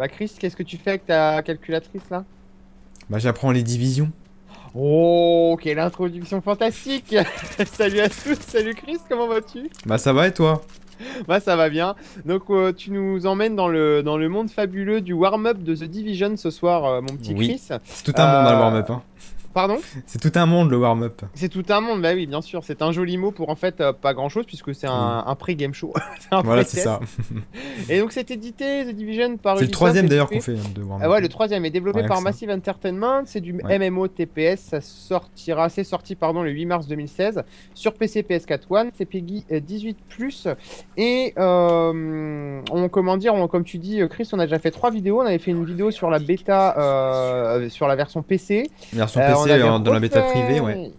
Bah Chris, qu'est-ce que tu fais avec ta calculatrice là? Bah j'apprends les divisions. Oh, quelle introduction fantastique! Salut à tous, salut Chris, comment vas-tu? Bah ça va et toi? Moi ça va bien. Donc tu nous emmènes dans le monde fabuleux du warm-up de The Division ce soir, mon petit Oui. Chris. C'est tout un monde dans le Euh, warm-up, hein. Pardon? C'est tout un monde le warm-up. C'est tout un monde, bah oui, bien sûr. C'est un joli mot pour en fait pas grand-chose puisque c'est Oui. un pré-game show, c'est un Voilà, c'est ça. pré-test. Et donc c'est édité, The Division par C'est le Ubisoft troisième et d'ailleurs qu'on développé. fait de Ah warm-up. ouais, le troisième est développé Rien que par ça. Massive Entertainment. C'est du Ouais. MMO TPS. C'est sorti pardon, le 8 mars 2016 sur PC, PS4 One. C'est PEGI 18+. Et comment dire, comme tu dis, Chris, on a déjà fait 3 vidéos. On avait fait une vidéo sur la bêta, sur la version PC. Version On PC avait dans la bêta privée, ouais.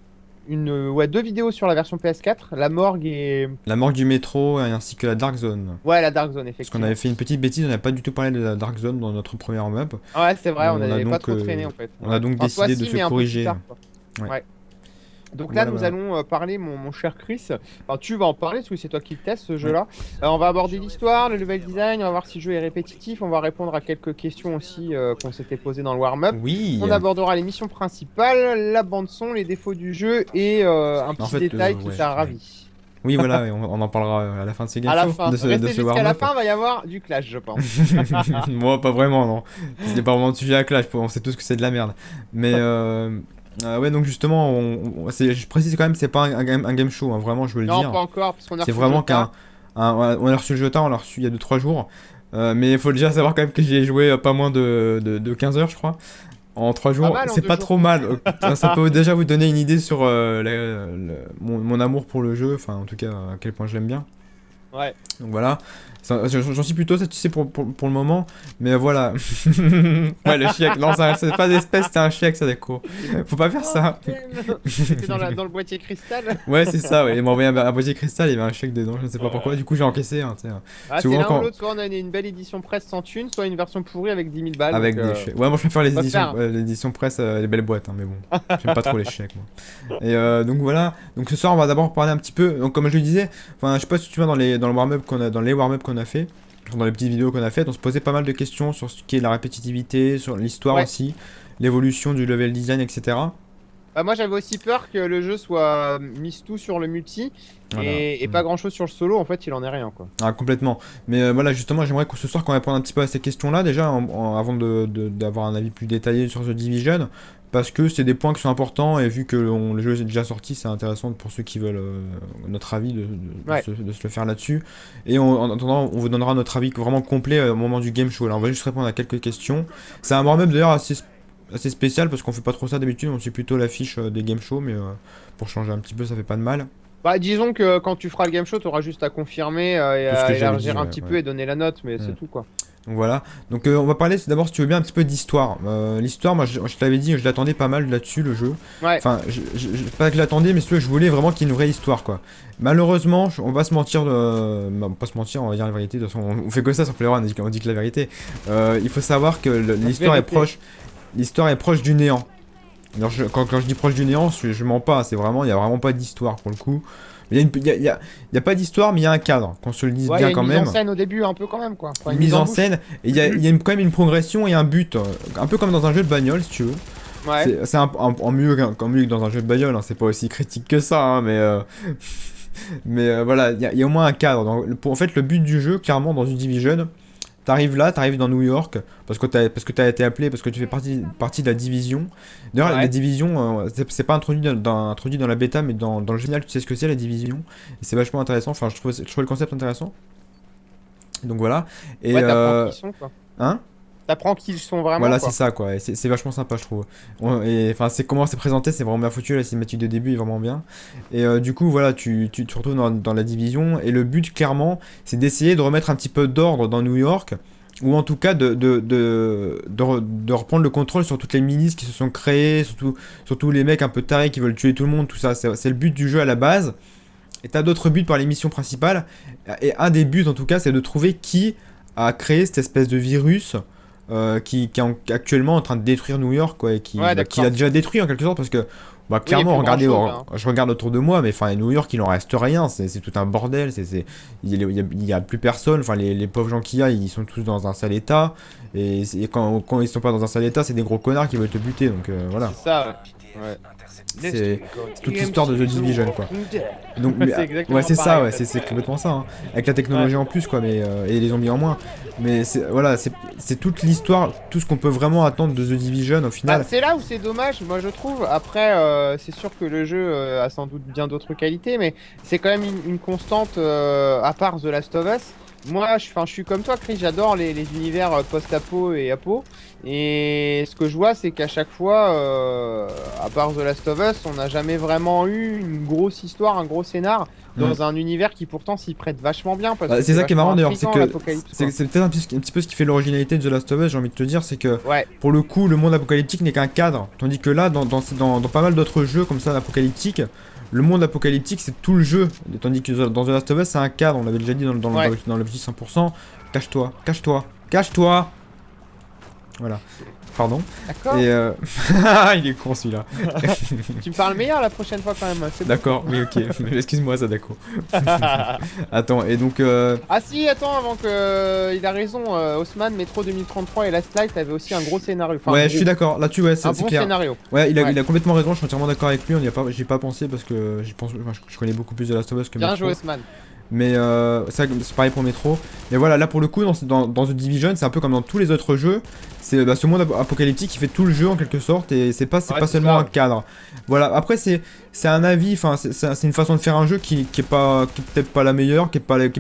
refait 2 vidéos sur la version PS4, la morgue et... La morgue du métro ainsi que la Dark Zone. Ouais, la Dark Zone, Parce qu'on avait effectivement. fait une petite bêtise, on n'a pas du tout parlé de la Dark Zone dans notre premier warm-up. Ouais, c'est vrai, on On a n'avait pas donc, trop traîné, en fait. on a Ouais. donc Enfin, toi, décidé de si, se mais un peu plus corriger. tard, quoi. Ouais. Ouais. Donc là, Voilà, nous voilà. allons parler, mon cher Chris. Enfin, tu vas en parler parce que c'est toi qui le testes ce jeu-là. On va aborder l'histoire, le level design, on va voir si le jeu est répétitif, on va répondre à quelques questions aussi qu'on s'était posées dans le warm-up. Oui. On abordera les missions principales, la bande-son, les défauts du jeu et un En petit fait, détail qui ouais. t'a Ouais. ravi. Oui, voilà, et on en parlera à la fin de ces game À la shows, fin, de restez ce jusqu'à la warm-up. fin, il va y avoir du clash, je pense. Moi, pas vraiment, non. C'était pas vraiment de sujet à clash, on sait tous que c'est de la merde. Mais, ouais, donc justement, je précise quand même, c'est pas un game show, hein, vraiment, je veux le Non, dire. pas encore, parce qu'on a C'est reçu le vraiment Jota. on a reçu le jeu tard, on l'a reçu il y a 2 3 jours. Mais il faut déjà savoir quand même que j'y ai joué pas moins de 15 heures, je crois. En 3 Pas jours, mal en c'est deux pas jours. trop mal. Ça peut déjà vous donner une idée sur mon amour pour le jeu, enfin en tout cas à quel point je l'aime bien. Ouais. Donc voilà, j'en suis plutôt satisfait pour le moment, mais voilà. Ouais, le chèque, non, c'est pas d'espèce, c'est un chèque, ça déco. Faut pas faire Oh, ça. c'était dans le boîtier cristal. Ouais, c'est ça, ouais. Il m'a envoyé un boîtier cristal, il y avait un chèque dedans, je ne sais pas pourquoi. Du coup, j'ai encaissé, hein, tu sais. Ah, c'est Souvent, l'un ou quand. l'autre, soit on a une belle édition presse sans thune, soit une version pourrie avec 10 000 balles. Avec Donc, des chèques. Ouais, moi, je préfère on va faire. l'édition presse, les belles boîtes, hein, mais bon. J'aime pas trop les chèques, moi. Et donc voilà. Donc ce soir, on va d'abord parler un petit peu. Donc, comme je le disais, enfin, je sais pas si tu vois dans le warm-up dans les warm-up qu'on a fait, dans les petites vidéos qu'on a faites, on se posait pas mal de questions sur ce qui est la répétitivité, sur l'histoire Ouais. aussi, l'évolution du level design, etc. Bah, moi, j'avais aussi peur que le jeu soit mise tout sur le multi Voilà. et pas grand chose sur le solo. En fait, il en est rien, quoi. Ah, complètement. Mais voilà, justement, j'aimerais que ce soir qu'on réponde un petit peu à ces questions-là, déjà, avant d'avoir un avis plus détaillé sur The Division, parce que c'est des points qui sont importants, et vu que le jeu est déjà sorti, c'est intéressant pour ceux qui veulent notre avis Ouais. de se le faire là-dessus. Et en attendant, on vous donnera notre avis vraiment complet au moment du game show. Là, on va juste répondre à quelques questions. C'est un warm-up d'ailleurs assez spécial, parce qu'on fait pas trop ça d'habitude, on suit plutôt l'affiche des game shows, mais pour changer un petit peu, ça fait pas de mal. Bah, disons que quand tu feras le game show, tu auras juste à confirmer et Tout ce à que j'avais dit, élargir un ouais, petit ouais. peu et donner la note, mais c'est Mm. tout, quoi. Donc voilà. Donc on va parler d'abord, si tu veux bien, un petit peu d'histoire. L'histoire, moi je t'avais dit, je l'attendais pas mal là-dessus, le jeu. Ouais. Enfin, pas que je l'attendais, mais si tu veux, je voulais vraiment qu'il y ait une vraie histoire, quoi. Malheureusement, on va se mentir, bah, pas se mentir, on va dire la vérité. De toute façon, on fait que ça sur Playground, on dit que la vérité. Il faut savoir que l'histoire est vérité. proche. L'histoire est proche du néant. Alors, quand je dis proche du néant, je mens pas. C'est vraiment, il y a vraiment pas d'histoire pour le coup. Il y a, y a pas d'histoire, mais il y a un cadre. Qu'on se le dise Ouais, il y bien a une quand mise même. en scène au début, un peu quand même, quoi. Enfin, Une mise en bouche. scène, et il y a quand même une progression et un but, un peu comme dans un jeu de bagnole si tu veux. Ouais. C'est en mieux, mieux que dans un jeu de bagnole, hein, c'est pas aussi critique que ça, hein, mais, voilà, il y a au moins un cadre. En fait, le but du jeu, clairement, dans une Division, t'arrives dans New York, parce que t'as été appelé, parce que tu fais partie de la division. D'ailleurs, Ouais. la division, c'est pas introduit dans la bêta, mais dans le jeu final, tu sais ce que c'est la division, et c'est vachement intéressant, enfin, je trouvais le concept intéressant. Donc voilà, et Ouais, t'apprends qui ils sont, quoi. hein? T'apprends qui ils sont vraiment, Voilà, quoi. c'est ça quoi, et c'est vachement sympa je trouve. Et enfin, c'est comment c'est présenté, c'est vraiment bien foutu, la cinématique de début est vraiment bien. Et du coup, voilà, tu te retrouves dans la division, et le but clairement, c'est d'essayer de remettre un petit peu d'ordre dans New York, ou en tout cas de reprendre le contrôle sur toutes les milices qui se sont créées, surtout les mecs un peu tarés qui veulent tuer tout le monde, tout ça, c'est le but du jeu à la base. Et t'as d'autres buts par les missions principales, et un des buts en tout cas, c'est de trouver qui a créé cette espèce de virus actuellement en train de détruire New York, quoi, et Ouais, qui l'a d'accord. déjà détruit en quelque sorte, parce que bah, Oui, il n'y a clairement, plus grand-chose, hein. je regarde autour de moi, mais enfin, New York, il en reste rien, c'est tout un bordel, il y a plus personne, enfin, les pauvres gens qu'il y a, ils sont tous dans un sale état, et quand ils sont pas dans un sale état, c'est des gros connards qui veulent te buter, donc voilà. C'est ça, ouais. C'est toute l'histoire de The Division, quoi. Donc, C'est ouais, exactement c'est ça, pareil. ouais, c'est complètement ça, hein. Avec la Ouais. technologie en plus, quoi, mais, et les zombies en moins. Mais voilà, c'est toute l'histoire, tout ce qu'on peut vraiment attendre de The Division au Bah, final. c'est là où c'est dommage, moi je trouve. Après, c'est sûr que le jeu a sans doute bien d'autres qualités, mais c'est quand même une constante à part The Last of Us. Moi, je suis comme toi, Chris, j'adore les univers post-apo et apo. Et ce que je vois, c'est qu'à chaque fois, à part The Last of Us, on n'a jamais vraiment eu une grosse histoire, un gros scénar Mm. dans un univers qui pourtant s'y prête vachement bien parce Bah, que c'est c'est ça qui est vachement marrant d'ailleurs, c'est intriguant que l'apocalypse, quoi. c'est peut-être un petit peu ce qui fait l'originalité de The Last of Us, j'ai envie de te dire, c'est que Ouais, pour le coup, le monde apocalyptique n'est qu'un cadre. Tandis que là, dans pas mal d'autres jeux comme ça, apocalyptiques, le monde apocalyptique c'est tout le jeu. Tandis que dans The Last of Us, c'est un cadre, on l'avait déjà dit ouais, dans le petit 100%. Cache-toi, cache-toi, cache-toi! Voilà, pardon. d'accord. Et il est con celui-là. Tu me parles meilleur la prochaine fois quand même, c'est bon. D'accord, oui, ok. Excuse-moi, Sadako. Attends, et donc. Ah si, attends, avant que il a raison, Haussmann, Metro 2033 et Last Light avaient aussi un gros scénario. Enfin, Ouais, je gros, suis d'accord. Là-dessus, ouais, un c'est bon clair. scénario. Ouais, Ouais. il a complètement raison. Je suis entièrement d'accord avec lui. J'y ai pas pensé parce que moi, je connais beaucoup plus de Last of Us que Bien Metro. joué, Haussmann. Mais c'est pareil pour Metro. Mais voilà, là pour le coup, dans The Division, c'est un peu comme dans tous les autres jeux. C'est ce monde apocalyptique qui fait tout le jeu en quelque sorte. Et c'est Ouais, pas c'est seulement ça, un ouais. cadre. Voilà, après, c'est un avis. Enfin, c'est une façon de faire un jeu qui est peut-être pas la meilleure,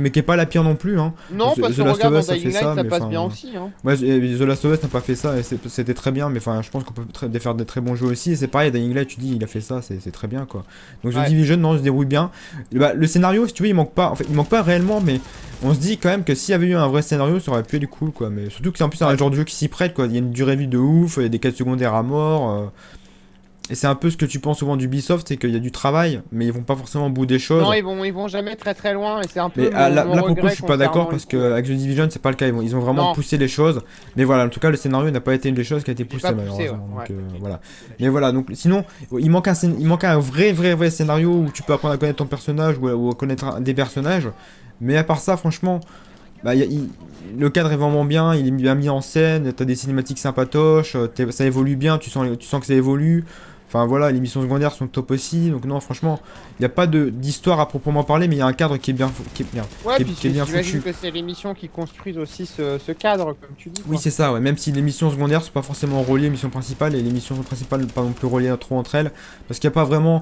mais qui est pas la pire non plus, hein. Non, parce The que Last of regarde, dans Us a fait Dying Light, ça, ça mais passe enfin. bien aussi, hein. Ouais, The Last of Us n'a pas fait ça et c'était très bien, mais enfin, je pense qu'on peut faire des très bons jeux aussi. Et c'est pareil, Dying Light, tu dis, il a fait ça, c'est très bien quoi. Donc The Ouais. Division, non, il se débrouille bien. Et bah, le scénario, si tu veux, il manque pas. En fait, il manque pas réellement, mais on se dit quand même que s'il y avait eu un vrai scénario, ça aurait pu être cool quoi. Mais surtout que c'est en plus un Ouais. genre de jeu qui s'y prête quoi. Il y a une durée de vie de ouf, il y a des quêtes secondaires à mort. Et c'est un peu ce que tu penses souvent d'Ubisoft, c'est qu'il y a du travail, mais ils vont pas forcément au bout des choses. Non, ils vont jamais très très loin et c'est un peu Mais là, mon là, pour le coup, je regret suis pas d'accord concernant le parce coup, que ouais. avec The Division, c'est pas le cas. Ils ont vraiment Non, poussé les choses. Mais voilà, en tout cas, le scénario n'a pas été une des choses qui a été j'ai poussée pas poussé, ouais. malheureusement. Donc Ouais. voilà. Mais voilà, donc sinon, il manque un vrai scénario où tu peux apprendre à connaître ton personnage ou à connaître des personnages. Mais à part ça, franchement, bah, le cadre est vraiment bien. Il est bien mis en scène. T'as des cinématiques sympatoches. Ça évolue bien. Tu sens que ça évolue. Enfin voilà, les missions secondaires sont top aussi, donc non franchement, il n'y a pas d'histoire à proprement parler, mais il y a un cadre qui est bien, Ouais, puis qui est bien j'imagine foutu. que c'est les missions qui construisent aussi ce cadre, comme tu dis, Oui, quoi. c'est ça, ouais. Même si les missions secondaires sont pas forcément reliées aux missions principales et les missions principales pas non plus reliées trop entre elles, parce qu'il n'y a pas vraiment.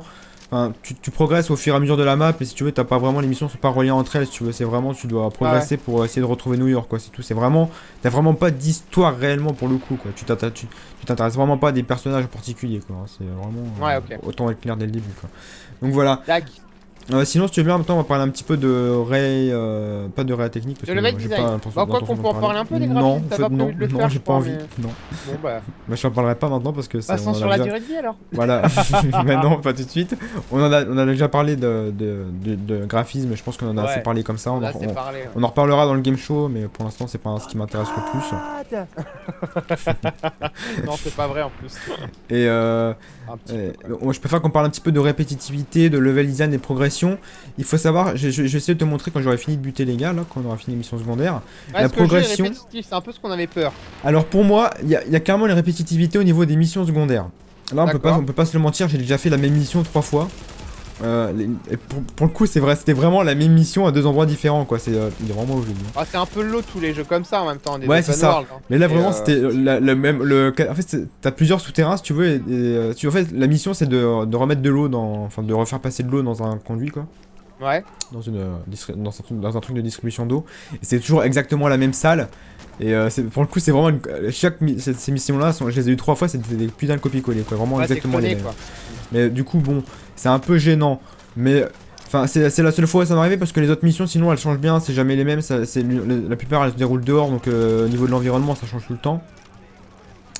Enfin, tu progresses au fur et à mesure de la map, mais si tu veux, t'as pas vraiment les missions sont pas reliées entre elles. Si tu veux, c'est vraiment tu dois Ouais, ouais. progresser pour essayer de retrouver New York, quoi. C'est tout. C'est vraiment, t'as vraiment pas d'histoire réellement pour le coup, quoi. Tu t'intéresses vraiment pas à des personnages en particulier, quoi. C'est vraiment Ouais, ok. autant être clair dès le début, quoi. Donc voilà. Tac. Sinon, si tu veux bien, en même temps, on va parler un petit peu de pas de réa technique parce De que level j'ai design. pas Bah, quoi l'intention qu'on d'en peut en parler. parler un peu des Non, graphismes, en t'as fait, pas non, prévu de le non, faire, j'ai je pas crois, envie. mais Non. bon, bah, Bah, je t'en parlerai pas maintenant parce que passons on en sur a la déjà. durée de vie alors. Voilà, mais non, pas tout de suite. On a déjà parlé de graphisme, je pense qu'on en a assez Ouais, parlé comme ça. on a assez parlé. Ouais. On en reparlera dans le game show, mais pour l'instant, c'est pas ce qui m'intéresse le plus. Non, c'est pas vrai en plus. Et Un petit peu, quand même. je préfère qu'on parle un petit peu de répétitivité, de level design et progression. Il faut savoir, je vais essayer de te montrer quand j'aurai fini de buter les gars, là, quand on aura fini l'émission secondaire. Ouais, La ce que le jeu est progression. répétitif, c'est un peu ce qu'on avait peur. Alors pour moi, il y a carrément une répétitivité au niveau des missions secondaires. Là, D'accord. on peut pas se le mentir, j'ai déjà fait la même mission 3 fois. Et pour le coup, c'est vrai, c'était vraiment la même mission à 2 endroits différents, quoi. Il est vraiment joli. Ah, c'est un peu l'eau tous les jeux comme ça en même temps, des Ouais, open c'est ça. world, hein. Mais là, Et, vraiment, c'était la même. En fait, t'as plusieurs souterrains, si tu veux. En fait, la mission, c'est de remettre de l'eau enfin, de refaire passer de l'eau dans un conduit, quoi. Ouais. Dans un truc de distribution d'eau. Et c'est toujours exactement la même salle. Et pour le coup, c'est vraiment. Ces missions-là, je les ai eu 3 fois, c'était des putains de copier-coller, quoi. Vraiment Ouais, c'est exactement les cloné, mêmes. quoi. Mais du coup, bon, c'est un peu gênant. Mais. Enfin, c'est la seule fois où ça m'est arrivé parce que les autres missions, sinon, elles changent bien, c'est jamais les mêmes. La plupart, elles se déroulent dehors, donc au niveau de l'environnement, ça change tout le temps.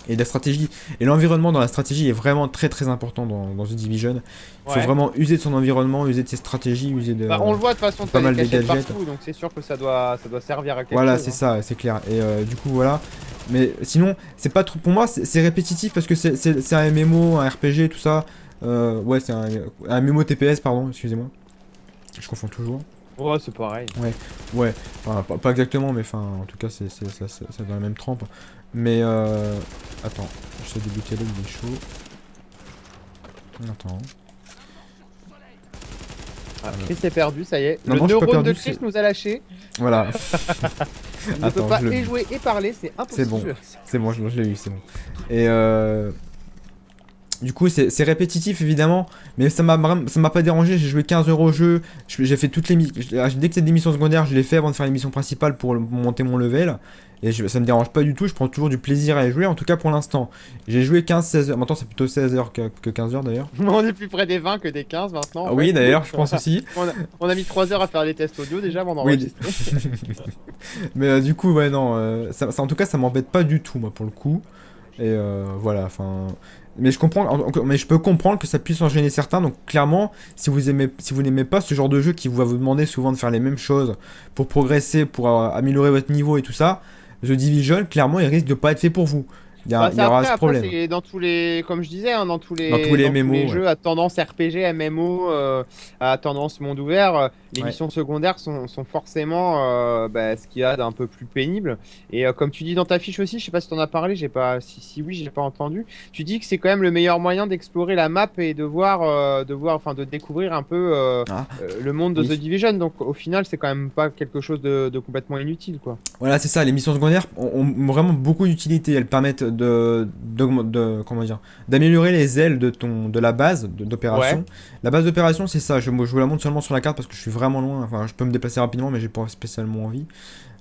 et la stratégie et l'environnement dans la stratégie est vraiment très très important dans The Division. Il faut Ouais. vraiment user de son environnement, user de ses stratégies, user de Bah, on le voit de toute façon, pas t'as mal des de cachettes gadgets. partout, donc c'est sûr que ça doit servir à quelque Voilà, chose. c'est Hein. ça, c'est clair. Et du coup, voilà. Mais sinon, c'est pas trop. Pour moi, c'est répétitif parce que c'est un MMO, un RPG, tout ça. Ouais, c'est un MMO TPS, pardon, excusez-moi. Je confonds toujours. Ouais, c'est pareil. Ouais, enfin, pas exactement, mais enfin, en tout cas, c'est dans la même trempe. Mais attends, j'essaie de buter là, il est chaud. Attends. Ah, Chris est perdu, ça y est. Non, Le non, je suis pas neurone de perdu, Chris c'est- nous a lâché. Voilà, Il ne peut Attends, pas je le- et jouer et parler, c'est c'est bon. impossible. C'est bon, je l'ai eu, c'est bon. Et du coup, c'est répétitif évidemment, mais ça m'a pas dérangé. J'ai joué 15 heures au jeu, j'ai fait toutes les dès que c'est des missions secondaires, je les fais avant de faire les missions principales pour monter mon level. Et ça me dérange pas du tout, je prends toujours du plaisir à y jouer, en tout cas pour l'instant. J'ai joué 15-16 heures, maintenant c'est plutôt 16 heures que 15 heures d'ailleurs. On est plus près des 20 que des 15 maintenant. Ah en oui, fait. d'ailleurs, je pense aussi. On a mis 3 heures à faire les tests audio déjà avant Oui. d'enregistrer. Mais du coup, ouais, non, en tout cas, ça m'embête pas du tout, moi, pour le coup. Et voilà, enfin. Mais je comprends, mais je peux comprendre que ça puisse en gêner certains. Donc clairement, si vous n'aimez pas ce genre de jeu qui va vous demander souvent de faire les mêmes choses pour progresser, pour améliorer votre niveau et tout ça, The Division, clairement, il risque de pas être fait pour vous. Bah, Il y aura ce après, problème. c'est dans tous les, comme je disais, hein, Dans tous les dans tous MMO, les ouais. jeux à tendance RPG, MMO, à tendance monde ouvert, les Ouais. missions secondaires sont forcément bah, ce qu'il y a d'un peu plus pénible. Et comme tu dis dans ta fiche aussi, je sais pas si t'en as parlé, j'ai pas, si oui, j'ai pas entendu. Tu dis que c'est quand même le meilleur moyen d'explorer la map et enfin, de découvrir un peu Ah, le monde de oui. The Division. Donc au final, c'est quand même pas quelque chose de complètement inutile, quoi. Voilà, c'est ça, les missions secondaires ont vraiment beaucoup d'utilité. Elles permettent comment dire, d'améliorer les ailes de la base d'opération. Ouais. La base d'opération, c'est ça. Je vous la montre seulement sur la carte parce que je suis vraiment loin. Enfin, je peux me déplacer rapidement, mais j'ai pas spécialement envie.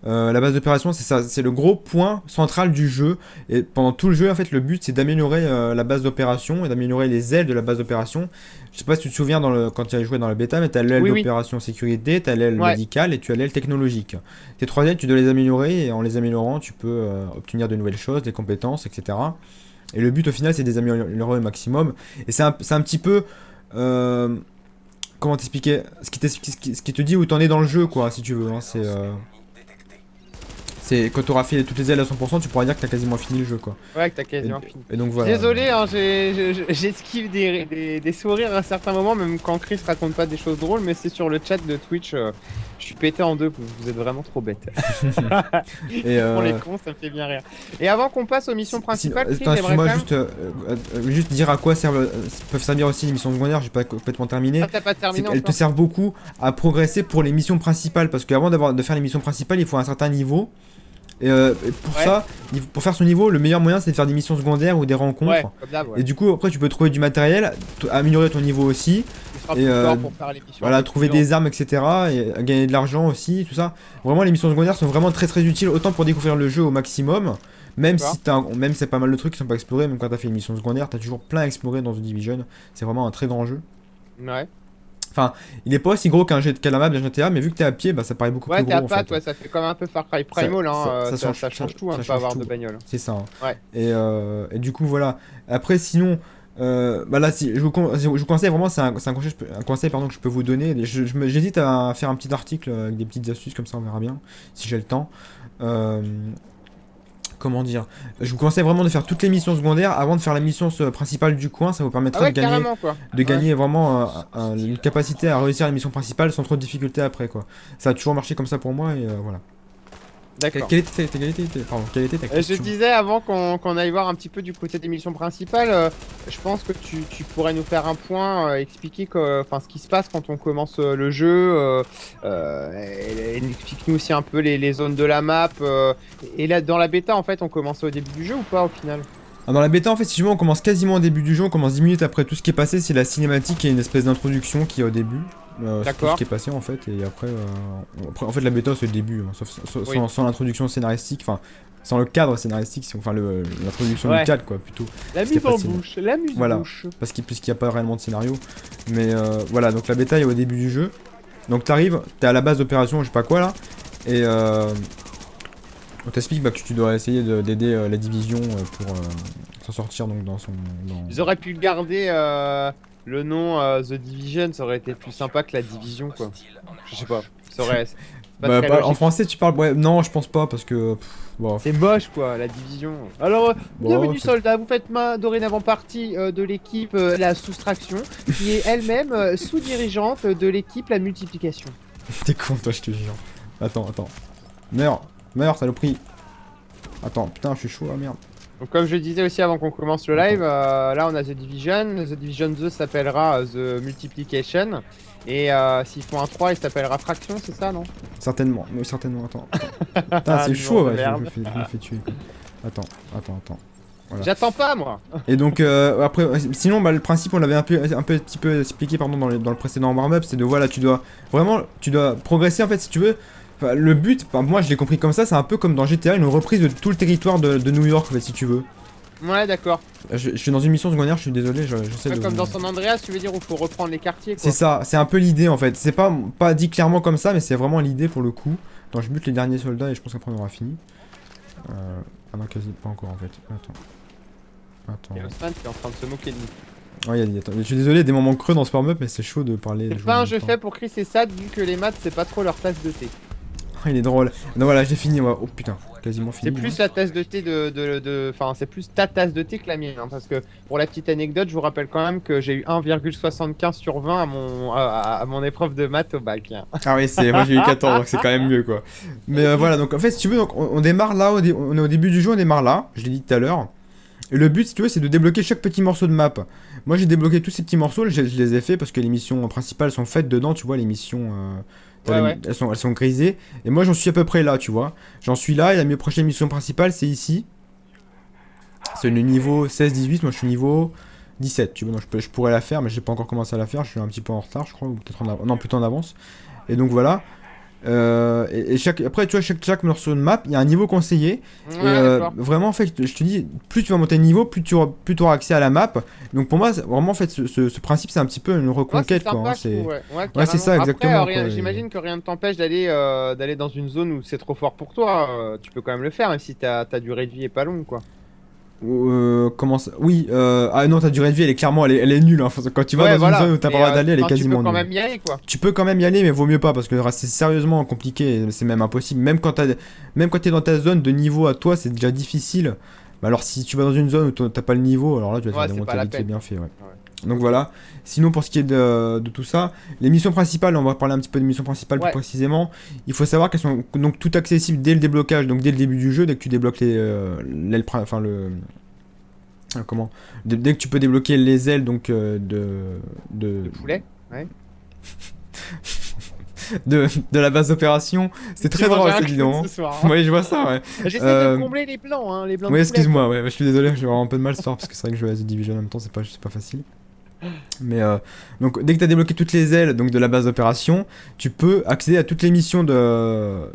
La base d'opération, c'est ça, c'est le gros point central du jeu. Et pendant tout le jeu, en fait, le but c'est d'améliorer la base d'opération et d'améliorer les ailes de la base d'opération. Je sais pas si tu te souviens quand tu as joué dans la bêta, mais tu as l'aile Oui, oui. d'opération sécurité, tu as l'aile Ouais. médicale et tu as l'aile technologique. Ces trois ailes, tu dois les améliorer et en les améliorant, tu peux obtenir de nouvelles choses, des compétences, etc. Et le but au final, c'est de les améliorer au maximum. Et c'est un petit peu. Comment t'expliquer ce qui te dit où t'en es dans le jeu, quoi, si tu veux. Hein, c'est quand t'auras fait toutes les ailes à 100%, tu pourras dire que t'as quasiment fini le jeu, quoi. Ouais, que t'as Et, quasiment fini. et donc voilà. Désolé, hein, j'esquive des sourires à un certain moment, même quand Chris raconte pas des choses drôles, mais c'est sur le chat de Twitch, je suis pété en deux, vous êtes vraiment trop bêtes. Et Pour les cons, ça me fait bien rire. Et avant qu'on passe aux missions principales, Chris, attends, j'aimerais quand excuse-moi, même... juste dire à quoi peuvent servir aussi les missions secondaires, j'ai pas complètement terminé. Ah, t'as pas C'est terminé qu'elles te encore? servent beaucoup à progresser pour les missions principales, parce qu'avant de faire les missions principales, il faut un certain niveau. Et pour Ouais. ça, pour faire son niveau, le meilleur moyen c'est de faire des missions secondaires ou des rencontres. Ouais, comme d'hab, ouais. Et du coup, après, tu peux trouver du matériel, améliorer ton niveau aussi, Tu seras et plus fort pour faire les missions. voilà, un peu trouver plus des armes, etc. Et gagner de l'argent aussi, tout ça. Vraiment, les missions secondaires sont vraiment très très utiles, autant pour découvrir le jeu au maximum, même D'accord. si même c'est pas mal de trucs qui sont pas explorés, même quand t'as fait une mission secondaire, t'as toujours plein à explorer dans The Division. C'est vraiment un très grand jeu. lent. Ouais. Enfin, il est pas aussi gros qu'un map d'un GTA, mais vu que t'es à pied, bah ça paraît beaucoup Ouais, plus t'es à gros en pattes, fait. ouais, ça fait comme un peu Far Cry Primal, hein, ça change tout, hein, de pas change avoir tout. de bagnole. C'est ça. Hein. Ouais. Et du coup, voilà. Après, sinon, bah là, si, je vous conseille vraiment, c'est un conseil pardon, que je peux vous donner. J'hésite à faire un petit article avec des petites astuces, comme ça on verra bien, si j'ai le temps. Comment dire? Je vous conseille vraiment de faire toutes les missions secondaires avant de faire la mission principale du coin. Ça vous Ah permettra ouais, de gagner, carrément, quoi. Ouais. vraiment une capacité à réussir la mission principale sans trop de difficultés après, quoi. Ça a toujours marché comme ça pour moi et voilà. D'accord. Quelle était quelle était ta Je question? disais avant qu'on aille voir un petit peu du côté des missions principales, je pense que tu pourrais nous faire un point, expliquer ce qui se passe quand on commence le jeu, et explique-nous aussi un peu les zones de la map. Et là, dans la bêta, en fait, on commence au début du jeu ou pas au final? Ah, dans la bêta, en fait, si tu veux, on commence quasiment au début du jeu, on commence 10 minutes après tout ce qui est passé, c'est la cinématique et une espèce d'introduction qui est au début. C'est tout ce D'accord. qui est passé en fait, et après, en fait, la bêta c'est le début, hein, Oui. sans l'introduction scénaristique, enfin, sans le cadre scénaristique, enfin, l'introduction Ouais. du cadre quoi, plutôt. La C'était mise en facile. bouche, la mise Voilà. en bouche. Puisqu'il n'y a pas réellement de scénario. Mais voilà, donc la bêta est au début du jeu. Donc t'arrives, t'es à la base d'opération, je sais pas quoi là, et On t'explique bah, que tu dois essayer d'aider la division pour s'en sortir donc dans son. Ils auraient pu garder le nom The Division, ça aurait été plus sympa que la division, quoi. Je sais pas, c'est pas Bah, très en logique. français tu parles. Ouais, non, je pense pas parce que. Bon. C'est moche, quoi, la division. Alors, Bon, bienvenue soldats, vous faites dorénavant partie de l'équipe la soustraction, qui est elle-même sous-dirigeante de l'équipe la multiplication. T'es con, toi, je te jure. Attends. Meurs, saloperie. Attends, putain, je suis chaud, ah merde. Donc comme je disais aussi avant qu'on commence le live, là on a The Division. The Division 2 s'appellera The Multiplication. Et s'ils font un 3, il s'appellera Fraction, c'est ça, non? Certainement, oui, certainement, attends. Putain, c'est Ah, chaud, non, ouais, merde. je me fais tuer. Quoi. Attends. Voilà. J'attends pas, moi. Et donc, après, sinon, bah, le principe, on l'avait un petit peu expliqué pardon, dans le précédent warm-up, c'est de voilà, tu dois progresser en fait, si tu veux. Enfin, le but, enfin, moi je l'ai compris comme ça, c'est un peu comme dans GTA, une reprise de tout le territoire de New York en fait, si tu veux. Ouais, d'accord. Je suis dans une mission secondaire, je suis désolé, j'essaie de. Comme dans San Andreas, tu veux dire où il faut reprendre les quartiers, quoi. C'est ça, c'est un peu l'idée en fait. C'est pas dit clairement comme ça, mais c'est vraiment l'idée pour le coup. Attends, je bute les derniers soldats et je pense qu'après on aura fini. Ah non, quasi pas encore en fait. Attends. Et Osman qui est en train de se moquer de nous. Ouais, attends. Je suis désolé, il y a des moments creux dans ce warm-up, mais c'est chaud de parler. C'est pas un jeu fait pour Chris et Sad, vu que les maths c'est pas trop leur tasse de thé. Ah, il est drôle. Non, voilà, j'ai fini moi. Oh putain, quasiment C'est fini. plus la tasse de thé Enfin, c'est plus ta tasse de thé que la mienne, hein, parce que pour la petite anecdote, je vous rappelle quand même que j'ai eu 1,75 sur 20 à mon épreuve de maths au bac. Hein. Ah oui, moi j'ai eu 14, donc c'est quand même mieux quoi. Mais voilà, donc en fait, si tu veux, donc, on démarre là, on est au début du jeu, on démarre là, je l'ai dit tout à l'heure. Et le but, si tu veux, c'est de débloquer chaque petit morceau de map. Moi j'ai débloqué tous ces petits morceaux, je les ai fait parce que les missions principales sont faites dedans, tu vois, les missions. Ouais. Elles sont grisées. Et moi j'en suis à peu près là, tu vois. J'en suis là, et la prochaine mission principale, c'est ici. C'est le niveau 16-18, moi je suis niveau 17, tu vois. Donc je pourrais la faire, mais j'ai pas encore commencé à la faire, je suis un petit peu en retard, je crois, ou peut-être en avance. Non, plutôt en avance. Et donc voilà. Après, tu vois, chaque morceau de map, il y a un niveau conseillé. Ouais, Et vraiment, en fait, je te dis, plus tu vas monter de niveau, plus tu auras accès à la map. Donc pour moi, vraiment, en fait, ce principe, c'est un petit peu une reconquête, c'est quoi. sympa, Hein, je trouve, ouais, c'est ça, exactement. Après, j'imagine que rien ne t'empêche d'aller dans une zone où c'est trop fort pour toi. Tu peux quand même le faire, même si ta durée de vie est pas longue, quoi. Comment ça? Oui, ah non, ta durée de vie, elle est nulle. Hein. Quand tu vas dans une zone où t'as pas le droit d'aller, elle est quasiment tu peux quand nulle. même y aller, quoi. Tu peux quand même y aller, mais vaut mieux pas parce que c'est sérieusement compliqué, c'est même impossible. Même quand t'es dans ta zone de niveau à toi, c'est déjà difficile. Bah alors si tu vas dans une zone où t'as pas le niveau, alors là tu vas te faire démonter vite, c'est bien fait, ouais. Donc voilà. Sinon pour ce qui est de tout ça, les missions principales, on va parler un petit peu des missions principales plus précisément. Il faut savoir qu'elles sont donc toutes accessibles dès le déblocage, donc dès le début du jeu, dès que tu débloques dès que tu peux débloquer les ailes donc De poulet, ouais. de la base d'opération, c'est très drôle, c'est évident. Oui, je vois ça, ouais. J'essaie de combler les blancs, hein, les blancs. Oui, excuse-moi, ouais, je suis désolé, je vais avoir un peu de mal ce soir parce que c'est vrai que je joue à The Division en même temps, c'est pas facile. Mais donc dès que tu as débloqué toutes les ailes donc de la base d'opération, tu peux accéder à toutes les missions de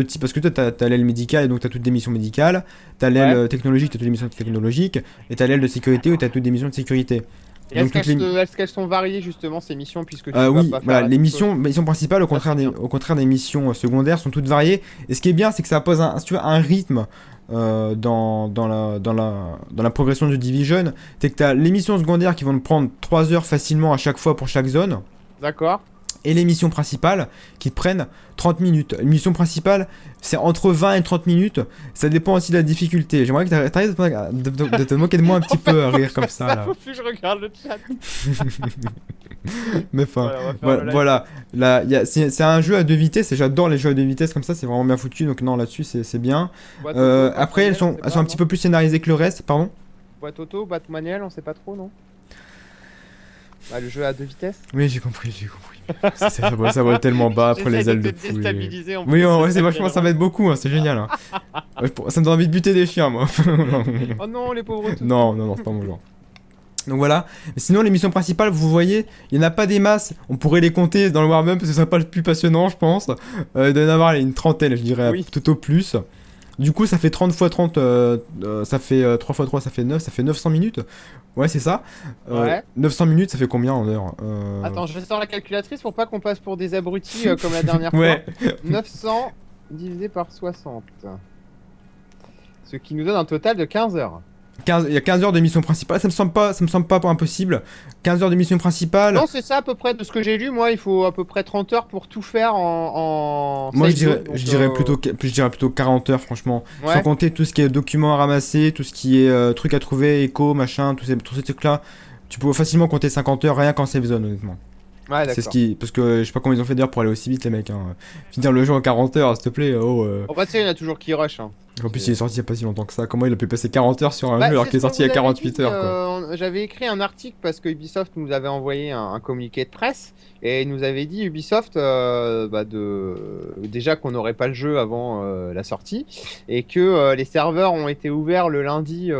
type, parce que toi t'as l'aile médicale, donc t'as toutes des missions médicales, t'as l'aile technologique, t'as toutes les missions technologiques, et t'as l'aile de sécurité où t'as toutes des missions de sécurité. Et est-ce qu'elles sont variées justement ces missions, puisque tu oui, vas pas voilà, faire les missions principales au contraire des missions secondaires sont toutes variées, et ce qui est bien c'est que ça pose si tu veux, un rythme dans la progression du Division. C'est que tu as les missions secondaires qui vont te prendre 3 heures facilement à chaque fois pour chaque zone. D'accord. Et les missions principales qui te prennent 30 minutes. Une mission principale, c'est entre 20 et 30 minutes. Ça dépend aussi de la difficulté. J'aimerais que tu arrêtes de te moquer de moi un petit peu à rire comme ça. Là. Faut plus que je regarde le chat. Mais enfin, voilà. C'est un jeu à 2 vitesses et j'adore les jeux à 2 vitesses comme ça. C'est vraiment bien foutu. Donc non, là-dessus, c'est bien. Après, elles sont un petit peu plus scénarisées que le reste. Pardon. Boîte auto, boîte manuelle, on sait pas trop, non? Bah, le jeu à 2 vitesses. Oui, j'ai compris. Ça vole tellement bas après les ailes de poulet. Oui, ouais, c'est vachement, ça m'aide beaucoup, hein, c'est génial. Hein. Ça me donne envie de buter des chiens, moi. Oh non, les pauvres tous. Non, c'est pas mon genre. Donc voilà. Mais sinon, les missions principales, vous voyez, il n'y en a pas des masses. On pourrait les compter dans le warm-up, ce serait pas le plus passionnant, je pense. Il doit y en avoir une trentaine, je dirais, tout au plus. Du coup, ça fait 30 x 30, ça fait 3 x 3, ça fait 9, ça fait 900 minutes. Ouais, c'est ça. 900 minutes, ça fait combien en heure Attends, je sors la calculatrice pour pas qu'on passe pour des abrutis comme la dernière fois. 900 divisé par 60. Ce qui nous donne un total de 15 heures. 15, il y a 15 heures de mission principale, ça me semble pas impossible. 15 heures de mission principale. Non, c'est ça à peu près de ce que j'ai lu. Moi, il faut à peu près 30 heures pour tout faire en Moi, safe zone, donc, je dirais plutôt 40 heures, franchement. Sans ouais, compter tout ce qui est documents à ramasser, tout ce qui est trucs à trouver, écho, machin, tous ces trucs-là. Tu peux facilement compter 50 heures rien qu'en safe zone, honnêtement. ouais, C'est ce d'accord. qui. Parce que je sais pas comment ils ont fait d'ailleurs pour aller aussi vite, les mecs. Hein. Finir le jeu en 40 heures, s'il te plaît. Oh, En fait, tu sais, il y en a toujours qui rush, hein. En plus, il est sorti il y a pas si longtemps que ça. Comment il a pu passer 40 heures sur un Bah, jeu alors c'est qu'il est ce qu'on sorti il y a vous avait 48 dit. heures, quoi. J'avais écrit un article parce que Ubisoft nous avait envoyé un communiqué de presse et il nous avait dit Ubisoft déjà qu'on n'aurait pas le jeu avant la sortie et que les serveurs ont été ouverts le lundi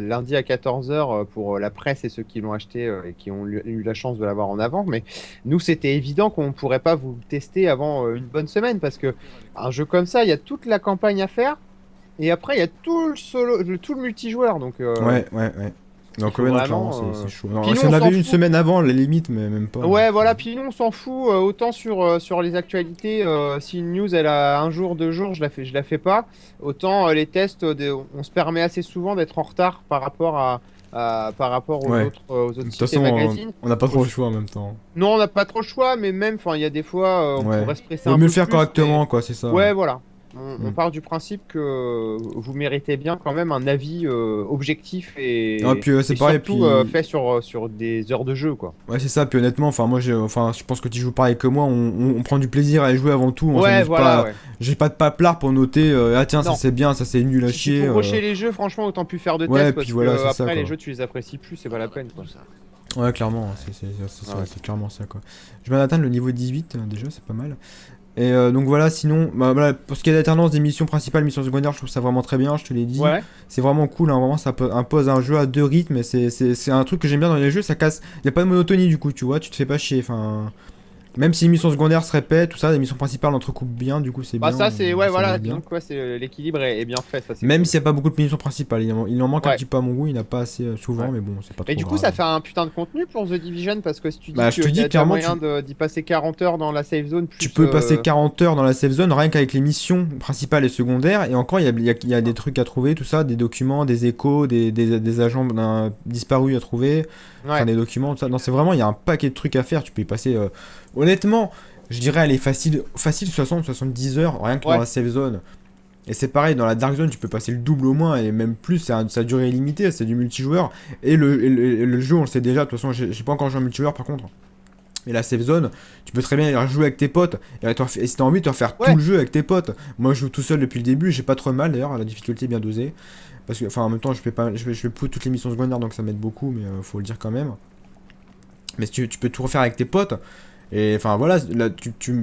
lundi à 14 heures pour la presse et ceux qui l'ont acheté et qui ont eu la chance de l'avoir en avant. Mais nous, c'était évident qu'on ne pourrait pas vous le tester avant une bonne semaine parce que un jeu comme ça, il y a toute la campagne à faire. Et après, il y a tout le solo, tout le multijoueur. Donc, Ouais. Donc, faut ouais, non, vraiment. clairement, c'est chaud. Non, Puis nous, si on on avait s'en eu une fout. semaine avant, la limite, mais même pas. Ouais, voilà. Puis nous, on s'en fout. Autant sur les actualités, si une news elle a un jour, 2 jours, je la fais pas. Autant les tests, on se permet assez souvent d'être en retard par rapport Ouais. aux De autres toute sites et façon, magazines. on n'a pas trop le choix en même temps. Non, on n'a pas trop le choix, mais même, enfin, il y a des fois, on Ouais. pourrait se presser Vaut un mieux peu le faire plus. correctement, quoi, c'est ça. Ouais, voilà. On Mm. part du principe que vous méritez bien quand même un avis objectif Ah, puis c'est et pareil, surtout puis. fait sur des heures de jeu, quoi. Ouais, c'est ça, puis honnêtement, enfin, moi, je pense que tu joues pareil que moi, on prend du plaisir à y jouer avant tout, on Ouais, s'amuse voilà, pas. ouais. J'ai pas de paplard pour noter, ah tiens, ça Non, c'est bien, ça c'est nul à si c'est chier. pour rusher les jeux, franchement, autant plus faire de Ouais, tests puis parce voilà, que c'est ça, après les quoi. jeux, tu les apprécies plus, c'est pas la peine, quoi. Ouais, clairement, Ah ouais. c'est clairement ça, quoi. Je viens d'atteindre le niveau 18, déjà, c'est pas mal. Et donc voilà, sinon, bah, voilà, pour ce qui est d'alternance des missions principales, missions secondaires, je trouve ça vraiment très bien, je te l'ai dit. Ouais. C'est vraiment cool, hein, vraiment, ça impose un jeu à deux rythmes, et c'est un truc que j'aime bien dans les jeux, ça casse. Y a pas de monotonie du coup, tu vois, tu te fais pas chier, enfin. Même si les missions secondaires se répètent, tout ça, les missions principales entrecoupent bien, du coup, c'est Bah bien, ça c'est ouais on voilà, s'amuse bien. disons que ouais, l'équilibre est bien fait, ça c'est Même cool. s'il n'y a pas beaucoup de missions principales, il en manque un Ouais. petit peu à mon goût, il n'y en a pas assez souvent, Ouais. mais bon, c'est pas Mais trop du coup, ça grave. fait un putain de contenu pour The Division parce que si tu dis Bah, je qu'il te y dis a déjà clairement, moyen d'y passer 40 heures dans la safe zone tu plus peux passer 40 heures dans la safe zone rien qu'avec les missions principales et secondaires, et encore, il y a des trucs à trouver, tout ça, des documents, des échos, des agents disparus à trouver, enfin ouais. des documents, tout ça. Non, c'est vraiment, il y a un paquet de trucs à faire, tu peux y passer. Honnêtement, je dirais, elle est facile 60-70 heures, rien que dans Ouais. la safe zone. Et c'est pareil, dans la Dark Zone, tu peux passer le double au moins, et même plus, ça a durée illimitée, c'est du multijoueur. Et le jeu, on le sait déjà, de toute façon, j'ai pas encore joué en multijoueur par contre. Et la safe zone, tu peux très bien y rejouer avec tes potes. Et si t'as envie de te refaire tout Ouais. le jeu avec tes potes. Moi, je joue tout seul depuis le début, j'ai pas trop de mal d'ailleurs, la difficulté est bien dosée. Parce que, enfin, en même temps, je fais plus toutes les missions secondaires, donc ça m'aide beaucoup, mais faut le dire quand même. Mais si tu peux tout refaire avec tes potes. Et enfin voilà, là,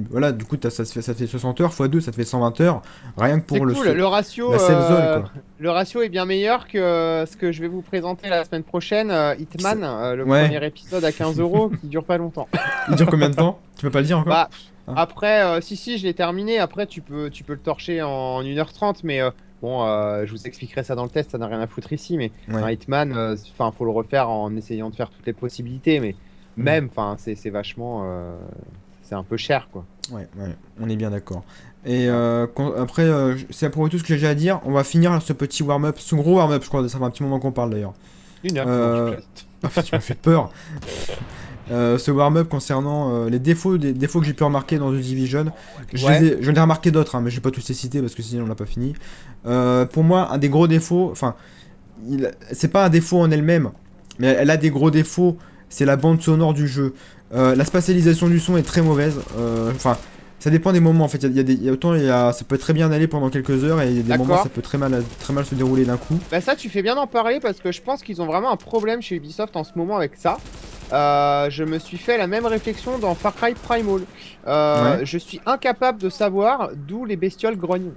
voilà, du coup ça te fait 60 heures x 2, ça te fait 120 heures, rien que C'est pour cool, la safe zone quoi. le ratio est bien meilleur que ce que je vais vous présenter la semaine prochaine, Hitman, le Ouais, premier épisode à 15 euros qui dure pas longtemps. il dure combien de temps? Tu peux pas le dire encore? Bah, Ah. après, si, je l'ai terminé. Après, tu peux le torcher en 1h30, mais bon, je vous expliquerai ça dans le test, ça n'a rien à foutre ici. Mais Ouais. un Hitman, enfin, faut le refaire en essayant de faire toutes les possibilités. Mais Mm. même, enfin, c'est vachement. C'est un peu cher, quoi. Ouais, on est bien d'accord. Et après, c'est à propos de tout ce que j'ai déjà à dire. On va finir ce petit warm-up, ce gros warm-up, je crois, ça fait un petit moment qu'on parle d'ailleurs. 1 heure. Euh, Non, je plaisante. En fait, tu m'as fait peur. Ce warm-up concernant les défauts que j'ai pu remarquer dans The Division. Ouais. Je l'ai remarqué d'autres, hein, mais je vais pas tous les citer parce que sinon on n'a pas fini. Pour moi, un des gros défauts, enfin, c'est pas un défaut en elle-même, mais elle a des gros défauts, c'est la bande sonore du jeu. La spatialisation du son est très mauvaise. Enfin, ça dépend des moments en fait. Ça peut très bien aller pendant quelques heures et il y a des moments D'accord. ça peut très mal se dérouler d'un coup. Bah ça, tu fais bien d'en parler parce que je pense qu'ils ont vraiment un problème chez Ubisoft en ce moment avec ça. Je me suis fait la même réflexion dans Far Cry Primal. Ouais. Je suis incapable de savoir d'où les bestioles grognent.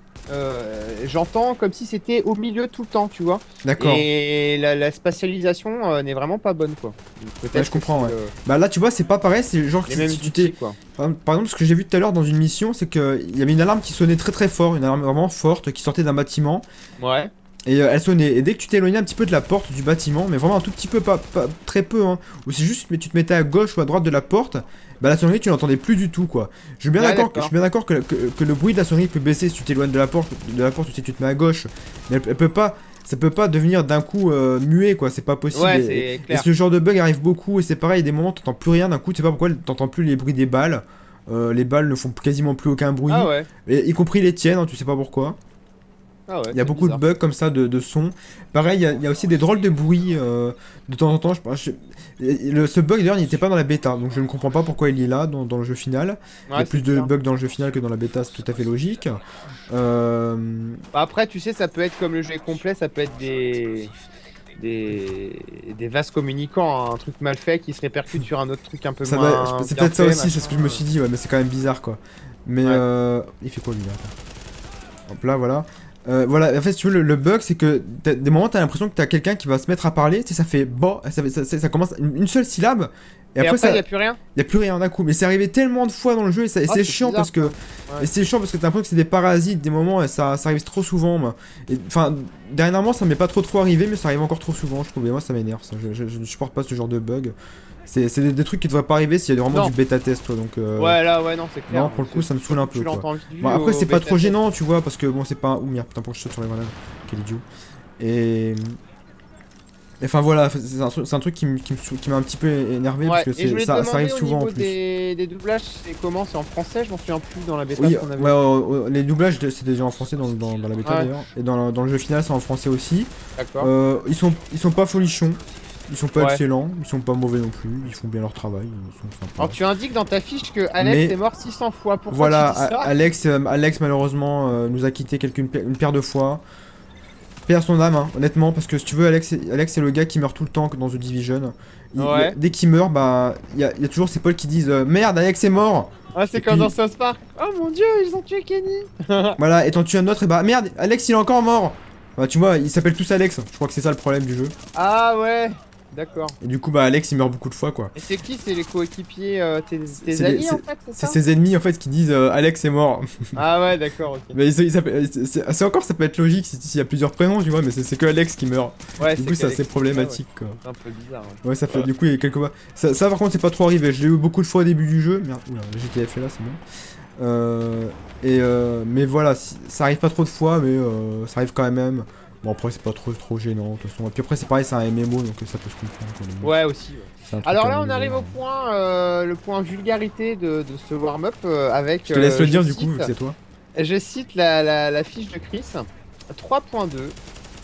J'entends comme si c'était au milieu tout le temps, tu vois. D'accord. Et la spatialisation n'est vraiment pas bonne, quoi. Donc, peut-être Ouais, je comprends, que ouais. c'est, Bah là, tu vois, c'est pas pareil. C'est genre les mêmes si tu outils, t'es. quoi. Par exemple, ce que j'ai vu tout à l'heure dans une mission, c'est qu'il y avait une alarme qui sonnait très très fort, une alarme vraiment forte qui sortait d'un bâtiment. Ouais. Et elle sonnait. Et dès que tu t'éloignais un petit peu de la porte du bâtiment, mais vraiment un tout petit peu, pas très peu, hein, ou c'est juste mais tu te mettais à gauche ou à droite de la porte, bah la sonnerie tu l'entendais plus du tout quoi. Je suis bien Ouais, d'accord d'accord. que le bruit de la sonnerie peut baisser si tu t'éloignes de la porte ou si tu te mets à gauche, mais elle peut pas. Ça peut pas devenir d'un coup muet quoi, c'est pas possible. Ouais, Et c'est clair. ce genre de bug arrive beaucoup et c'est pareil, il y a des moments t'entends plus rien, d'un coup tu sais pas pourquoi t'entends plus les bruits des balles. Les balles ne font quasiment plus aucun Ah bruit, ouais. et, y compris les tiennes, hein, tu sais pas pourquoi. Ah ouais, Il y a c'est beaucoup de bizarre. bugs comme ça de son. Pareil, il y a aussi des drôles de bruits de temps en temps. Ce bug d'ailleurs il n'était pas dans la bêta, donc je ne comprends pas pourquoi il est là dans le jeu final. Il y a Ouais, c'est plus de bizarre. bugs dans le jeu final que dans la bêta, c'est tout à fait logique. Euh, Bah, après, tu sais, ça peut être comme le jeu est complet, ça peut être des vases communicants, hein, un truc mal fait qui se répercute sur un autre truc un peu moins c'est bien peut-être ça fait, aussi, c'est machin. ce que je me suis dit, ouais, mais c'est quand même bizarre quoi. Mais Ouais. il fait quoi lui là? Attends. Hop là, voilà. Voilà, en fait, si tu veux, le bug, c'est que des moments, t'as l'impression que t'as quelqu'un qui va se mettre à parler, tu sais, ça fait bon, ça commence une seule syllabe, et Et après, après, il ça, n'y a plus rien? y a plus rien d'un coup. Mais c'est arrivé tellement de fois dans le jeu, et, et Ah, c'est c'est chiant bizarre parce que. ça. Ouais. Et c'est chiant parce que t'as l'impression que c'est des parasites, des moments, et ça arrive trop souvent. Enfin, dernièrement, ça m'est pas trop arrivé, mais ça arrive encore trop souvent, je trouve. Et moi, ça m'énerve, ça. Je ne supporte pas ce genre de bug. C'est des trucs qui devraient pas arriver s'il y a vraiment Non. du bêta test, toi, donc. Ouais, là, ouais, non, c'est clair. Non, pour le coup, ça me saoule un peu, Tu quoi. l'entends vite Bon, vu après, au c'est pas bêta trop test. gênant, tu vois, parce que bon, c'est pas. Ouh merde, putain, pour que je saute sur les grenades. Quel idiot. Et. Enfin voilà, c'est un truc qui m'a un petit peu énervé parce Ouais, que et je voulais te ça arrive demander au souvent en niveau plus. des doublages, c'est comment? C'est en français? Je m'en souviens plus dans la bêta Oui, qu'on avait. ouais, les doublages c'est déjà en français dans la bêta Ouais, d'ailleurs, et dans le jeu final c'est en français aussi. d'accord. Ils sont pas folichons, ils sont pas Ouais. excellents, ils sont pas mauvais non plus, ils font bien leur travail, ils sont Alors, sympas. tu indiques dans ta fiche que Alex est Mais mort 600 fois. Pourquoi tu voilà, dis ça? Alex malheureusement nous a quitté une paire de fois. Perd son âme, hein, honnêtement, parce que si tu veux, Alex c'est le gars qui meurt tout le temps dans The Division. Ouais. Dès qu'il meurt, bah, il y a toujours ses potes qui disent merde, Alex est mort! Ah, Et c'est comme puis, dans South Park. Oh mon dieu, ils ont tué Kenny. voilà, et t'en tues un autre, et bah merde, Alex il est encore mort! Bah, tu vois, ils s'appellent tous Alex, je crois que c'est ça le problème du jeu. Ah ouais, d'accord. Et du coup, bah, Alex il meurt beaucoup de fois, quoi. Et c'est qui? C'est les coéquipiers, tes C'est les- alliés en fait, c'est c'est ça? ses ennemis en fait qui disent Alex est mort. Ah ouais, d'accord, ok. Mais c'est encore, ça peut être logique s'il y a plusieurs prénoms, tu vois, mais c'est que Alex qui meurt. Ouais, Du coup, c'est assez qu'Alex- problématique, quoi. C'est un peu bizarre. Ouais. Ouais, ça fait du coup, il y a quelques fois. Ça par contre, c'est pas trop arrivé. Je l'ai eu beaucoup de fois au début du jeu. Merde, oula, le GTF est là, c'est bon. Mais voilà, ça arrive pas trop de fois, mais ça arrive quand même. Bon, après, c'est pas trop gênant, de toute façon. Et puis après, c'est pareil, c'est un MMO, donc ça peut se comprendre. Quoi, limite. Ouais, aussi. Ouais. C'est un truc Alors à là, on niveau, arrive au point, le point vulgarité de ce warm-up avec. Je te laisse le dire, je du coup, vu que c'est toi. je cite la fiche de Chris. 3.2.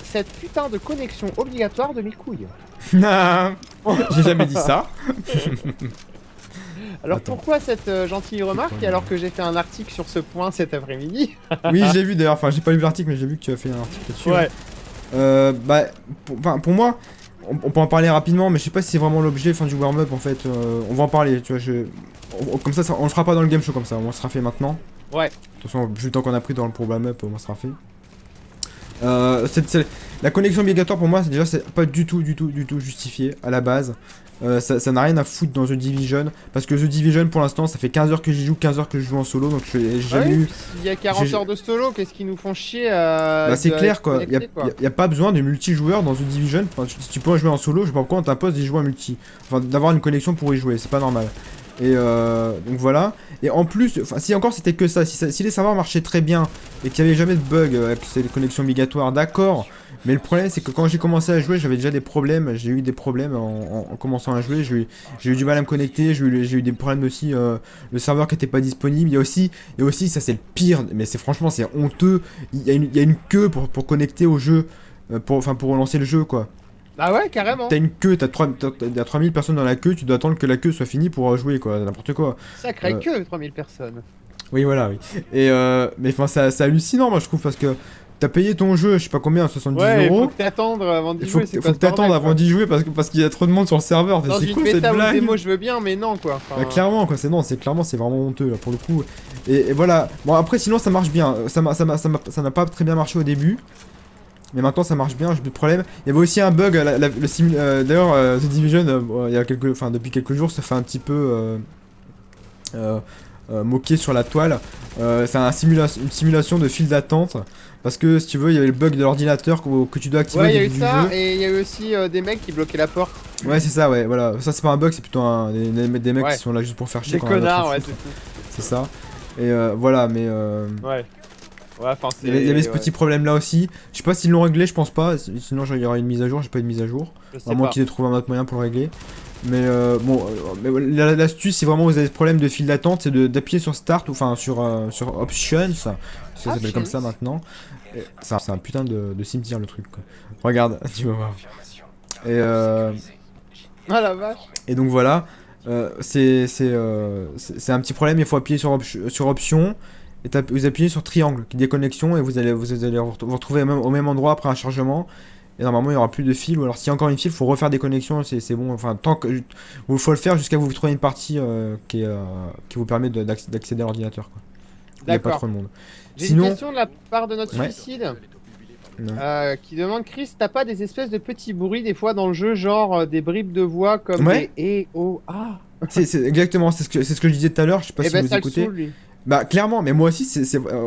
Cette putain de connexion obligatoire de mes couilles. J'ai jamais dit ça. Alors Attends. pourquoi cette gentille remarque alors que j'ai fait un article sur ce point cet après-midi? Oui, j'ai vu d'ailleurs. Enfin, j'ai pas lu l'article, mais j'ai vu que tu as fait un article dessus. Ouais. Bah, pour moi, on peut en parler rapidement, mais je sais pas si c'est vraiment l'objet du warm-up en fait. On va en parler, tu vois. Comme ça, on le fera pas dans le game show comme ça, on sera fait maintenant. Ouais. De toute façon, vu le temps qu'on a pris dans le warm-up, on sera fait. La connexion obligatoire pour moi, c'est pas du tout justifié à la base. Ça n'a rien à foutre dans The Division, parce que The Division pour l'instant ça fait 15 heures que j'y joue, 15 heures que je joue en solo, donc j'ai Ah jamais oui, eu. il y a 40 j'ai- heures de solo, qu'est-ce qui nous font chier Bah c'est de clair être quoi, connectés, quoi. y a pas besoin de multijoueur dans The Division. Enfin, si tu peux jouer en solo, je sais pas pourquoi on t'impose d'y jouer en multi. Enfin d'avoir une connexion pour y jouer, c'est pas normal. Et donc voilà. Et en plus, si encore c'était que ça, si les serveurs marchaient très bien et qu'il y avait jamais de bug avec ces connexions obligatoires, d'accord. Mais le problème c'est que quand j'ai commencé à jouer, j'avais déjà des problèmes. J'ai eu des problèmes en commençant à jouer. J'ai eu du mal à me connecter. J'ai eu des problèmes aussi. Le serveur qui était pas disponible. Il y a aussi, ça c'est le pire. Mais franchement c'est honteux. Il y a une queue pour connecter au jeu, pour relancer le jeu quoi. Ah ouais, carrément. T'as une queue, t'as 3000 personnes dans la queue, tu dois attendre que la queue soit finie pour jouer quoi, n'importe quoi. Sacré Euh, queue, 3000 personnes. Oui voilà, oui. Et mais enfin c'est hallucinant moi je trouve parce que t'as payé ton jeu, je sais pas combien, 70 Ouais, il faut euros. que t'attendes avant d'y Il faut jouer, c'est faut quoi que ce bordel, t'attendes avant quoi. d'y jouer parce qu'il y a trop de monde sur le serveur. Dans C'est une quoi cette bêta ou blague? démo, je veux bien, mais non, quoi. Enfin, Bah, clairement quoi, clairement c'est vraiment honteux là pour le coup. Et voilà. Bon après sinon ça marche bien. Ça n'a pas très bien marché au début. Mais maintenant ça marche bien, j'ai plus de problème. Il y avait aussi un bug, d'ailleurs The Division, depuis quelques jours ça fait un petit peu moqué sur la toile. C'est une simulation de file d'attente. Parce que si tu veux, il y avait le bug de l'ordinateur que tu dois activer Ouais, au il y a eu début du ça, jeu. et il y a eu aussi des mecs qui bloquaient la porte. Ouais, c'est ça, ouais, voilà. Ça, c'est pas un bug, c'est plutôt des mecs Ouais. qui sont là juste pour faire chier Des quand on a connards, rien ouais, à c'est foutre. tout. C'est ça. Et voilà, mais Ouais. Ouais, enfin, c'est. il y avait ce Ouais. petit problème là aussi. Je sais pas s'ils l'ont réglé, je pense pas. Sinon, il y aura une mise à jour. J'ai pas eu de mise à jour. Je sais À moins pas. qu'ils aient trouvé un autre moyen pour le régler. Mais bon, mais l'astuce, c'est vraiment vous avez ce problème de file d'attente, c'est d'appuyer sur Start, ou enfin sur Options. Ça s'appelle comme ça Options. maintenant. C'est un putain de cimetière le truc, quoi. Regarde, tu vas voir. Et, Ah la vache. et donc voilà. C'est un petit problème, il faut appuyer sur Options. Et vous appuyez sur triangle qui dit connexion et vous allez vous retrouver au même endroit après un chargement. Et normalement il n'y aura plus de fil. Ou alors s'il y a encore une file, il faut refaire des connexions. C'est bon. Enfin, tant que il faut le faire jusqu'à vous trouver une partie qui vous permet d'accéder à l'ordinateur, quoi. Il n'y a pas D'accord. trop de monde. J'ai une Sinon, question de la part de notre Ouais. suicide ouais. qui demande Chris, t'as pas des espèces de petits bruits des fois dans le jeu, genre des bribes de voix comme Ouais. des et oh ah. C'est exactement c'est ce que je disais tout à l'heure. Je sais pas Et si ben vous ça le écoutez. saoule lui. Bah clairement, mais moi aussi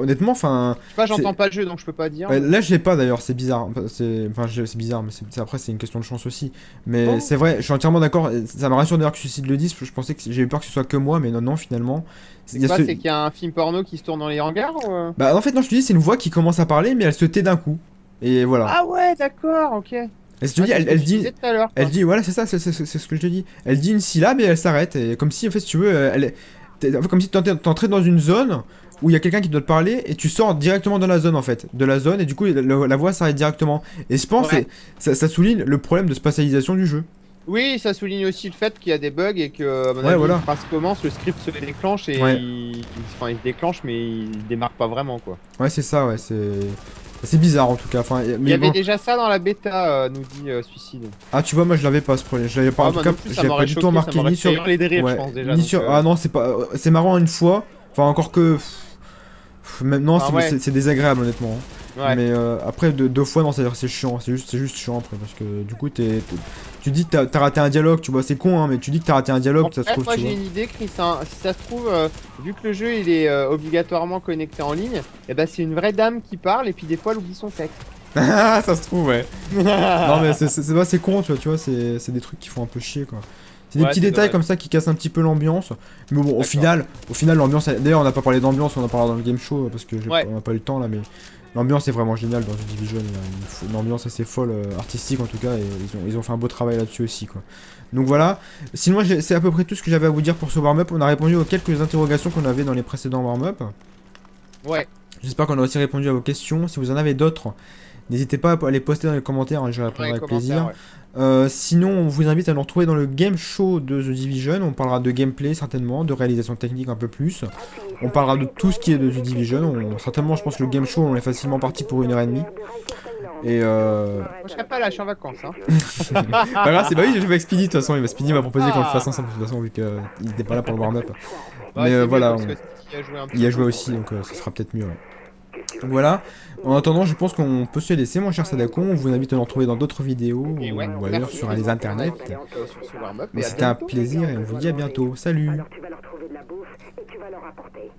honnêtement, enfin. Je sais pas, j'entends pas le jeu donc je peux pas dire. Ouais, là, je l'ai pas d'ailleurs, c'est bizarre. C'est bizarre, mais après, c'est une question de chance aussi. Mais Oh. c'est vrai, je suis entièrement d'accord. Ça me rassure d'ailleurs que Suicide le dise. Je pensais que j'ai eu peur que ce soit que moi, mais non, non, finalement. C'est quoi, c'est qu'il y a un film porno qui se tourne dans les hangars ou Bah, en fait, non, je te dis, c'est une voix qui commence à parler, mais elle se tait d'un coup. Et voilà. Ah ouais, d'accord, ok. Et si tu Ah, dis, c'est ce que elle tu dit. disais tout à l'heure, Elle quoi. dit, voilà, c'est ça, c'est ce que je te dis. Elle dit une syllabe et elle s'arrête. Et comme si, en fait, si tu veux, en fait, comme si t'entrais dans une zone où il y a quelqu'un qui doit te parler et tu sors directement dans la zone, en fait. De la zone, et du coup, la voix s'arrête directement. Et je pense Ouais. que ça souligne le problème de spatialisation du jeu. Oui, ça souligne aussi le fait qu'il y a des bugs et que, à mon Ouais, avis, voilà. une phrase commence, le script se déclenche et Ouais. enfin, il se déclenche mais il démarre pas vraiment quoi. Ouais, c'est ça, ouais, c'est bizarre en tout cas. Enfin, Il y mais avait bon. déjà ça dans la bêta, nous dit Suicide. Ah, tu vois, moi je l'avais pas ce problème. Je l'avais pas, en Ah, tout moi cas, non plus, je ça l'avais pas m'aurait du tout choqué, ça remarqué m'aurait ni fait sur. hurler de rire, je Ouais, pense déjà. ni Donc, sur. Ah non, c'est pas. C'est marrant une fois. Enfin, encore que. Maintenant, enfin, ouais. c'est désagréable honnêtement, hein. Ouais. Mais après, deux fois, non, c'est chiant. C'est juste chiant après. Parce que du coup, tu dis que t'as raté un dialogue, tu vois, c'est con, hein, mais tu dis que t'as raté un dialogue, En ça se fait, trouve, moi tu vois. j'ai une idée, Chris, hein. Si ça se trouve, vu que le jeu il est obligatoirement connecté en ligne, et ben c'est une vraie dame qui parle et puis des fois elle oublie son texte. Ah, ça se trouve, ouais. Non, mais c'est con, tu vois, c'est des trucs qui font un peu chier, quoi. C'est des Ouais, petits c'est détails dommage. comme ça qui cassent un petit peu l'ambiance. Mais bon, D'accord. au final, l'ambiance. D'ailleurs, on n'a pas parlé d'ambiance, on en parlera dans le game show parce que Ouais. on n'a pas eu le temps là, mais l'ambiance est vraiment géniale dans The Division. Il y a une ambiance assez folle, artistique en tout cas, et ils ont fait un beau travail là-dessus aussi, quoi. Donc voilà. Sinon, c'est à peu près tout ce que j'avais à vous dire pour ce warm-up. On a répondu aux quelques interrogations qu'on avait dans les précédents warm-up. Ouais. J'espère qu'on a aussi répondu à vos questions. Si vous en avez d'autres, n'hésitez pas à les poster dans les commentaires, hein, je répondrai Ouais, avec commentaire, plaisir. ouais. Sinon, on vous invite à nous retrouver dans le game show de The Division. On parlera de gameplay certainement, de réalisation technique un peu plus. On parlera de tout ce qui est de The Division. Certainement, je pense que le game show, on est facilement parti pour 1h30. Et Moi je serai pas là, je suis en vacances. Hein. Pas grave, c'est bah oui, j'ai joué avec Speedy de toute façon. Speedy m'a proposé qu'on le fasse Ah. ensemble de toute façon, vu qu'il n'était pas là pour le warm-up. Bah, Mais c'est mieux, voilà, parce que Steve y a joué un petit il a peu, joué donc, aussi, donc ça sera peut-être mieux. Ouais. Donc voilà. En attendant, je pense qu'on peut se laisser, mon cher Sadako. On vous invite à nous retrouver dans d'autres vidéos Et ouais, ou ailleurs merci sur de les nous internets. sur ce warm-up, Mais et à c'était un bientôt. plaisir et on vous dit à bientôt. Salut! Alors tu vas leur trouver de la bouffe et tu vas leur apporter.